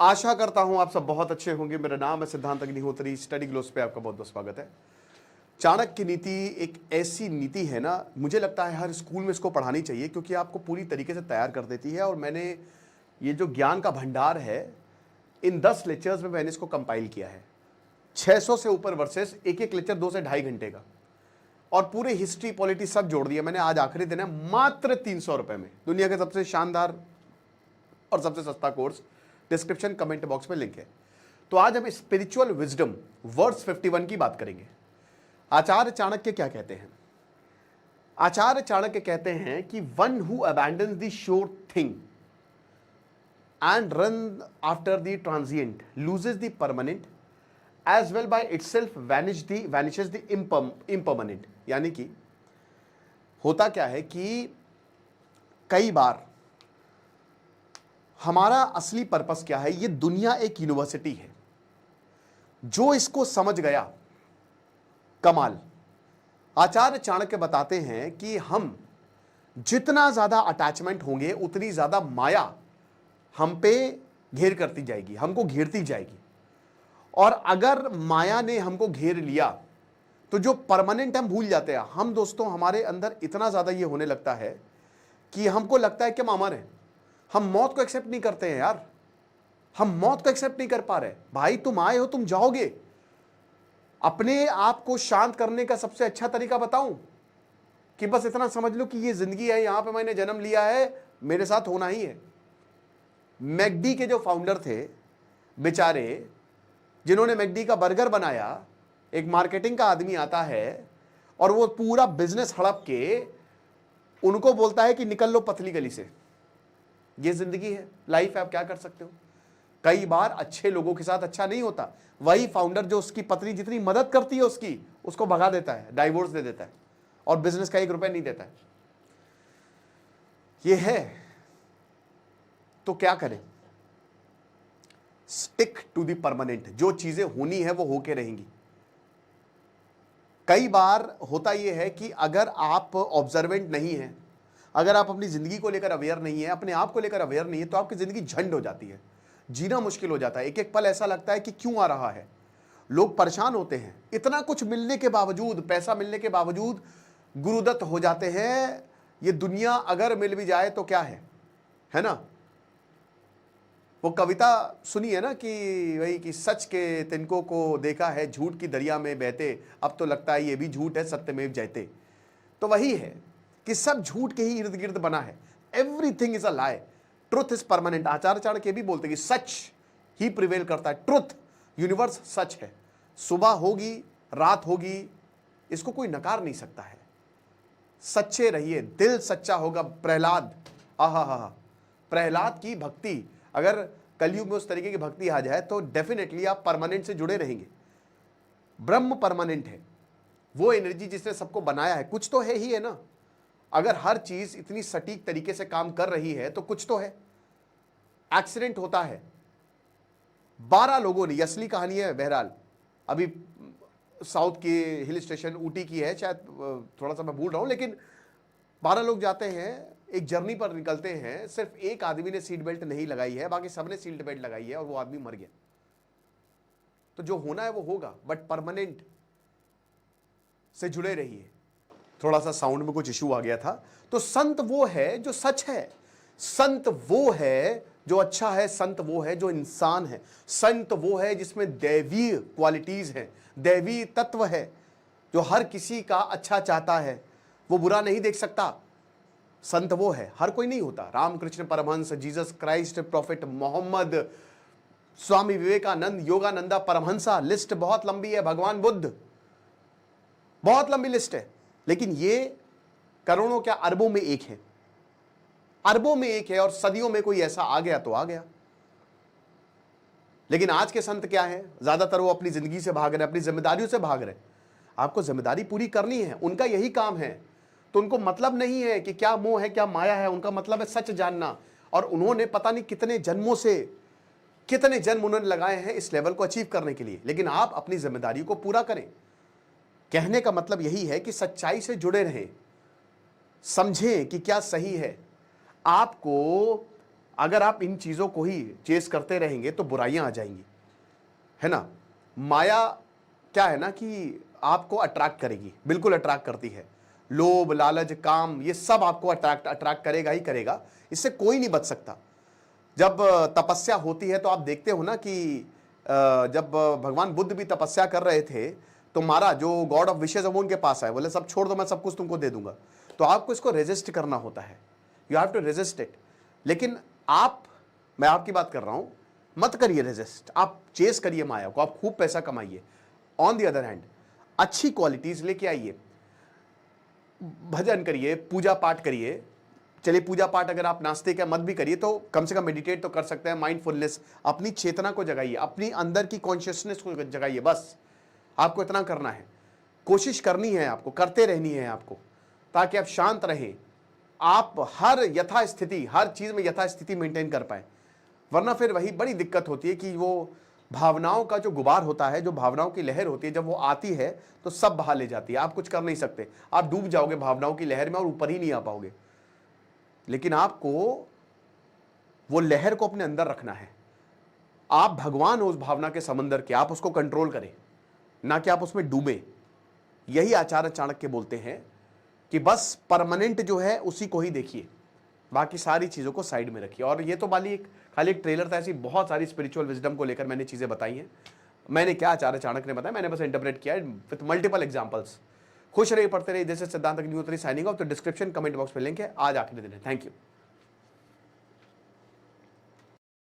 आशा करता हूं आप सब बहुत अच्छे होंगे। मेरा नाम है सिद्धांत अग्निहोत्री। स्टडी ग्लोस पे आपका बहुत बहुत स्वागत है। चाणक्य नीति एक ऐसी नीति है ना, मुझे लगता है हर स्कूल में इसको पढ़ानी चाहिए, क्योंकि आपको पूरी तरीके से तैयार कर देती है। और मैंने ये जो ज्ञान का भंडार है, इन 10 लेक्चर्स में मैंने इसको कंपाइल किया है। 600 से ऊपर वर्सेस, एक एक लेक्चर 2 से ढाई घंटे का, और पूरे हिस्ट्री पॉलिटी सब जोड़ दिया मैंने। आज आखिरी दिन है, मात्र 300 रुपए में दुनिया के सबसे शानदार और सबसे सस्ता कोर्स। डिस्क्रिप्शन कमेंट बॉक्स में लिंक है। तो आज हम स्पिरिचुअल विजडम वर्स 51 की बात करेंगे। आचार्य चाणक्य क्या कहते हैं? आचार्य चाणक्य कहते हैं कि one who abandons the sure thing and run after the transient loses the permanent as well by itself vanishes the impermanent. यानी कि होता क्या है कि कई बार हमारा असली पर्पस क्या है, ये दुनिया एक यूनिवर्सिटी है। जो इसको समझ गया, कमाल। आचार्य चाणक्य बताते हैं कि हम जितना ज्यादा अटैचमेंट होंगे, उतनी ज्यादा माया हम पे घेर करती जाएगी, हमको घेरती जाएगी। और अगर माया ने हमको घेर लिया तो जो परमानेंट हम भूल जाते हैं। हम दोस्तों, हमारे अंदर इतना ज्यादा ये होने लगता है कि हमको लगता है कि हम अमर हैं। हम मौत को एक्सेप्ट नहीं करते हैं यार, हम मौत को एक्सेप्ट नहीं कर पा रहे। भाई तुम आए हो, तुम जाओगे। अपने आप को शांत करने का सबसे अच्छा तरीका बताऊं कि बस इतना समझ लो कि ये जिंदगी है, यहां पे मैंने जन्म लिया है, मेरे साथ होना ही है। मैकडी के जो फाउंडर थे बेचारे, जिन्होंने मैकडी का बर्गर बनाया, एक मार्केटिंग का आदमी आता है और वो पूरा बिजनेस हड़प के उनको बोलता है कि निकल लो पतली गली से। ये जिंदगी है, लाइफ है, आप क्या कर सकते हो। कई बार अच्छे लोगों के साथ अच्छा नहीं होता। वही फाउंडर जो उसकी पत्नी जितनी मदद करती है उसको भगा देता है, डाइवोर्स दे देता है, और बिजनेस का 1 रुपया नहीं देता है। ये है, तो क्या करें? Stick to the permanent. जो चीजें होनी है वो होके रहेंगी। कई बार होता यह है कि अगर आप ऑब्जर्वेंट नहीं है, अगर आप अपनी जिंदगी को लेकर अवेयर नहीं है, अपने आप को लेकर अवेयर नहीं है, तो आपकी जिंदगी झंड हो जाती है, जीना मुश्किल हो जाता है। एक एक पल ऐसा लगता है कि क्यों आ रहा है। लोग परेशान होते हैं, इतना कुछ मिलने के बावजूद, पैसा मिलने के बावजूद गुरुदत्त हो जाते हैं। ये दुनिया अगर मिल भी जाए तो क्या है ना। वो कविता सुनी है ना कि वही कि सच के तिनकों को देखा है झूठ की दरिया में बहते, अब तो लगता है ये भी झूठ है, सत्यमेव जयते। तो वही है कि सब झूठ के ही इर्द गिर्द बना है। Everything is a lie, truth is permanent. Acharya Chanakya भी बोलते कि सच ही प्रिवेल करता है। ट्रुथ, यूनिवर्स सच है। सुबह होगी, रात होगी, इसको कोई नकार नहीं सकता है। सच्चे रहिए, दिल सच्चा होगा। प्रहलाद, आहा, प्रहलाद की भक्ति, अगर कलयुग में उस तरीके की भक्ति आ जाए तो डेफिनेटली आप परमानेंट से जुड़े रहेंगे। ब्रह्म परमानेंट है, वो एनर्जी जिसने सबको बनाया है। कुछ तो है ही है ना। अगर हर चीज इतनी सटीक तरीके से काम कर रही है तो कुछ तो है। एक्सीडेंट होता है, 12 लोगों ने, असली कहानी है बहरहाल, अभी साउथ की हिल स्टेशन ऊटी की है शायद, थोड़ा सा मैं भूल रहा हूं, लेकिन 12 लोग जाते हैं, एक जर्नी पर निकलते हैं। सिर्फ एक आदमी ने सीट बेल्ट नहीं लगाई है, बाकी सबने सीट बेल्ट लगाई है, और वो आदमी मर गया। तो जो होना है वो होगा, बट परमानेंट से जुड़े रहिए। थोड़ा सा साउंड में कुछ इशू आ गया था। तो संत वो है जो सच है, संत वो है जो अच्छा है, संत वो है जो इंसान है, संत वो है जिसमें दैवीय क्वालिटीज हैं, दैवीय तत्व है, जो हर किसी का अच्छा चाहता है, वो बुरा नहीं देख सकता। संत वो है, हर कोई नहीं होता। Ramakrishna Paramahamsa, Jesus Christ, prophet Mohammed, Swami Vivekananda, Yogananda Paramahamsa, list बहुत लंबी है। भगवान बुद्ध, बहुत लंबी लिस्ट है। लेकिन ये करोड़ों क्या अरबों में एक है, अरबों में एक है, और सदियों में कोई ऐसा आ गया तो आ गया। लेकिन आज के संत क्या है? ज्यादातर वो अपनी जिंदगी से भाग रहे, अपनी जिम्मेदारियों से भाग रहे। आपको जिम्मेदारी पूरी करनी है, उनका यही काम है। तो उनको मतलब नहीं है कि क्या मोह है, क्या माया है, उनका मतलब है सच जानना। और उन्होंने पता नहीं कितने जन्मों से, कितने जन्म उन्होंने लगाए हैं इस लेवल को अचीव करने के लिए। लेकिन आप अपनी जिम्मेदारी को पूरा करें। कहने का मतलब यही है कि सच्चाई से जुड़े रहें, समझें कि क्या सही है। आपको अगर आप इन चीजों को ही चेस करते रहेंगे तो बुराइयां आ जाएंगी, है ना। माया क्या है ना कि आपको अट्रैक्ट करेगी, बिल्कुल अट्रैक्ट करती है। लोभ, लालच, काम, ये सब आपको अट्रैक्ट करेगा ही करेगा, इससे कोई नहीं बच सकता। जब तपस्या होती है तो आप देखते हो ना कि जब भगवान बुद्ध भी तपस्या कर रहे थे तो मारा जो गॉड ऑफ विशेज वो उनके पास आए, बोले सब छोड़ दो, मैं सब कुछ तुमको दे दूंगा। तो आपको इसको रेजिस्ट करना होता है, you have to resist it. लेकिन मैं आपकी बात कर रहा हूं, मत करिए रेजिस्ट, आप चेस करिए माया को, आप खूब पैसा कमाइए। ऑन दी अदर हैंड अच्छी क्वालिटीज लेके आइए, भजन करिए, पूजा पाठ करिए। चलिए पूजा पाठ अगर आप नास्तिक है मत भी करिए तो कम से कम मेडिटेट तो कर सकते हैं, माइंडफुलनेस, अपनी चेतना को जगाइए, अपनी अंदर की कॉन्शियसनेस को जगाइए। बस आपको इतना करना है, कोशिश करनी है, आपको करते रहनी है आपको, ताकि आप शांत रहें, आप हर यथास्थिति, हर चीज में यथास्थिति मेंटेन कर पाए। वरना फिर वही बड़ी दिक्कत होती है कि वो भावनाओं का जो गुबार होता है, जो भावनाओं की लहर होती है, जब वो आती है तो सब बहा ले जाती है, आप कुछ कर नहीं सकते, आप डूब जाओगे भावनाओं की लहर में और ऊपर ही नहीं आ पाओगे। लेकिन आपको वो लहर को अपने अंदर रखना है, आप भगवान हो उस भावना के समंदर के, आप उसको कंट्रोल करें, ना कि आप उसमें डूबे। यही आचार्य चाणक्य बोलते हैं कि बस परमानेंट जो है उसी को ही देखिए, बाकी सारी चीजों को साइड में रखिए। और ये तो खाली एक ट्रेलर था, ऐसी बहुत सारी स्पिरिचुअल विजडम को लेकर मैंने चीजें बताई हैं। मैंने क्या आचार्य चाणक्य ने बताया, मैंने बस इंटरप्रेट किया विद मल्टीपल एग्जांपल्स। खुश रहिए, पढ़ते रहिए। दिस इज सिद्धांत अग्निहोत्री साइनिंग ऑफ। तो डिस्क्रिप्शन कमेंट बॉक्स में लिंक है। आज आखिरी दिन है। Thank you.